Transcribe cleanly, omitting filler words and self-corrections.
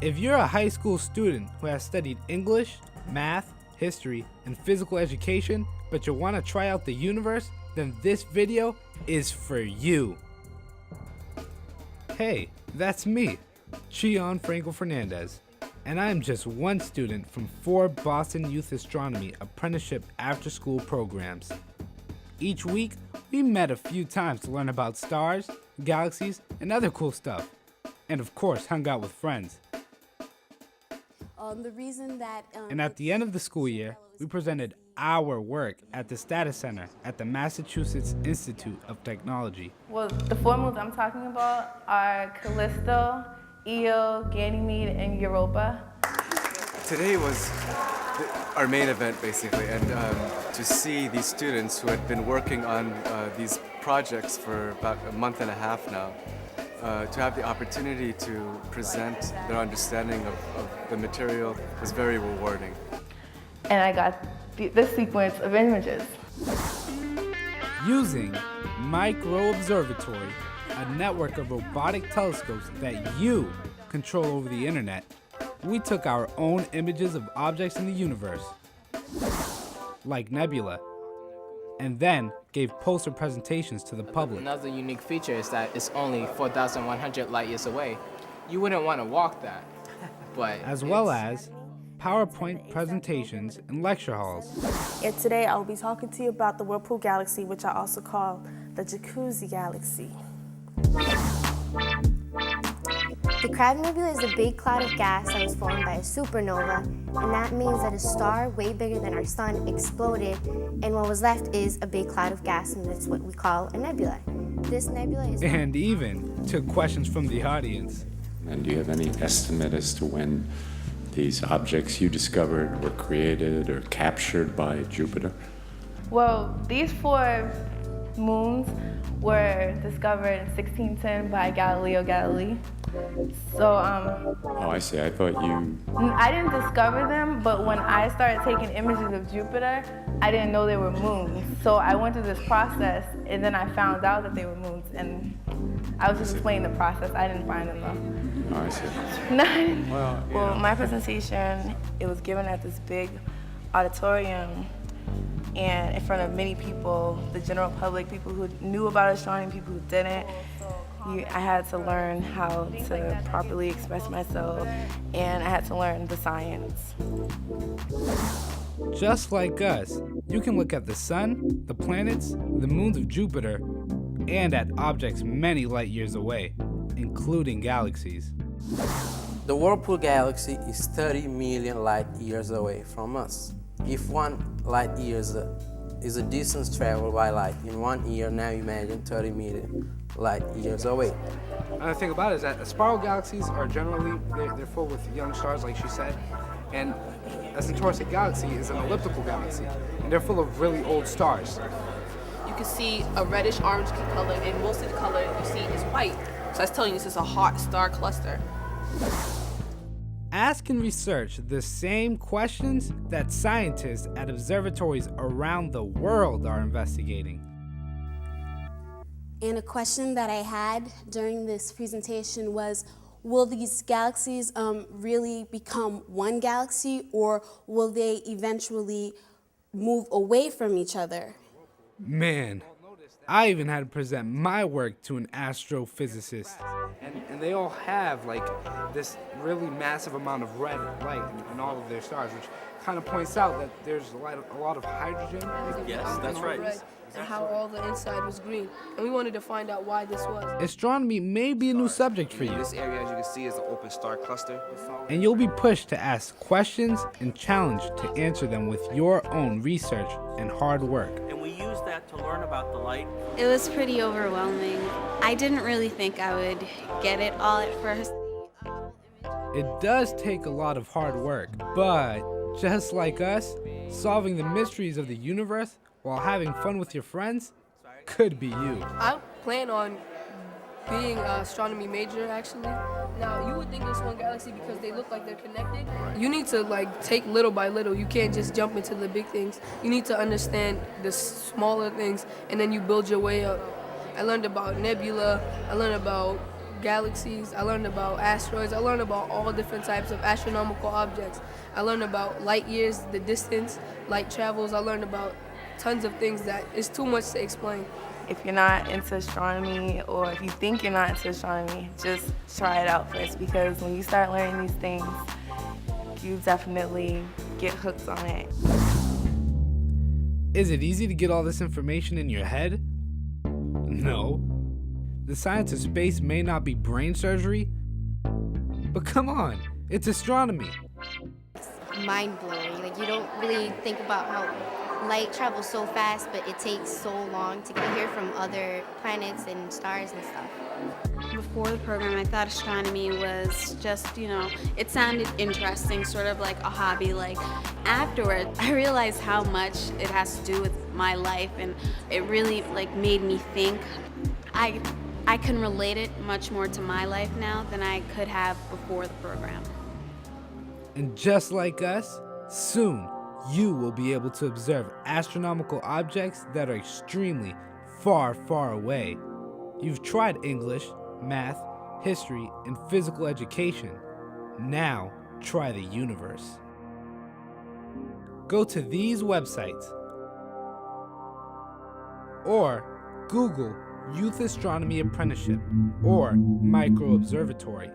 If you're a high school student who has studied English, math, history, and physical education, but you want to try out the universe, then this video is for you. Hey, that's me, Chion Franco Fernandez, and I'm just one student from 4 Boston Youth Astronomy Apprenticeship after-school programs. Each week, we met a few times to learn about stars, galaxies, and other cool stuff, and of course hung out with friends. And at the end of the school year, we presented our work at the Status Center at the Massachusetts Institute of Technology. Well, the 4 moons I'm talking about are Callisto, Io, Ganymede, and Europa. Today was our main event, basically, and to see these students who had been working on these projects for about a month and a half now, to have the opportunity to present their understanding of the material was very rewarding. And I got this sequence of images. Using Micro Observatory, a network of robotic telescopes that you control over the internet, we took our own images of objects in the universe, like nebula, and then gave poster presentations to the public. Another unique feature is that it's only 4,100 light years away. You wouldn't want to walk that, but as well as PowerPoint presentations and lecture halls. And today I will be talking to you about the Whirlpool Galaxy, which I also call the Jacuzzi Galaxy. The Crab Nebula is a big cloud of gas that was formed by a supernova, and that means that a star way bigger than our sun exploded, and what was left is a big cloud of gas, and that's what we call a nebula. This nebula is... And even took questions from the audience. And do you have any estimate as to when these objects you discovered were created or captured by Jupiter? Well, these 4 moons were discovered in 1610 by Galileo Galilei. So, Oh, I see. I thought you... I didn't discover them, but when I started taking images of Jupiter, I didn't know they were moons. So I went through this process, and then I found out that they were moons, and I was just explaining the process. I didn't find them, though. Oh, I see. No, I didn't. Well, My presentation, it was given at this big auditorium, and in front of many people, the general public, people who knew about astronomy, people who didn't. I had to learn how to properly express myself, and I had to learn the science. Just like us, you can look at the sun, the planets, the moons of Jupiter, and at objects many light years away, including galaxies. The Whirlpool Galaxy is 30 million light years away from us. If 1 light year is a distance traveled by light in 1 year, now imagine 30 million light years away. Another thing about it is that spiral galaxies are generally, they're full with young stars, like she said, and a Centaurus galaxy is an elliptical galaxy, and they're full of really old stars. You can see a reddish-orange color, and most of the color you see is white. So that's telling you this is a hot star cluster. Ask and research the same questions that scientists at observatories around the world are investigating. And a question that I had during this presentation was, will these galaxies really become one galaxy, or will they eventually move away from each other? Man, I even had to present my work to an astrophysicist. And they all have like this really massive amount of red light in all of their stars, which kind of points out that there's a lot of hydrogen. Yes, that's right. And how all the inside was green. And we wanted to find out why this was. Astronomy may be a new subject for you, This area, as you can see, is an open star cluster. and you'll be pushed to ask questions and challenged to answer them with your own research and hard work. And we use that to learn about the light. It was pretty overwhelming. I didn't really think I would get it all at first. It does take a lot of hard work, but just like us, solving the mysteries of the universe while having fun with your friends could be you. I plan on being an astronomy major, actually. Now, you would think it's one galaxy because they look like they're connected. You need to take little by little. You can't just jump into the big things. You need to understand the smaller things, and then you build your way up. I learned about nebula. I learned about galaxies, I learned about asteroids, I learned about all different types of astronomical objects. I learned about light years, the distance light travels. I learned about tons of things that is too much to explain. If you're not into astronomy, or if you think you're not into astronomy, just try it out first, because when you start learning these things, you definitely get hooked on it. Is it easy to get all this information in your head? No. The science of space may not be brain surgery, but come on, it's astronomy. Mind-blowing. Like, you don't really think about how light travels so fast, but it takes so long to get here from other planets and stars and stuff. Before the program, I thought astronomy was just, it sounded interesting, sort of like a hobby. Like, afterward, I realized how much it has to do with my life, and it really, made me think. I can relate it much more to my life now than I could have before the program. And just like us, soon you will be able to observe astronomical objects that are extremely far, far away. You've tried English, math, history, and physical education. Now try the universe. Go to these websites or Google Youth Astronomy Apprenticeship or Micro Observatory.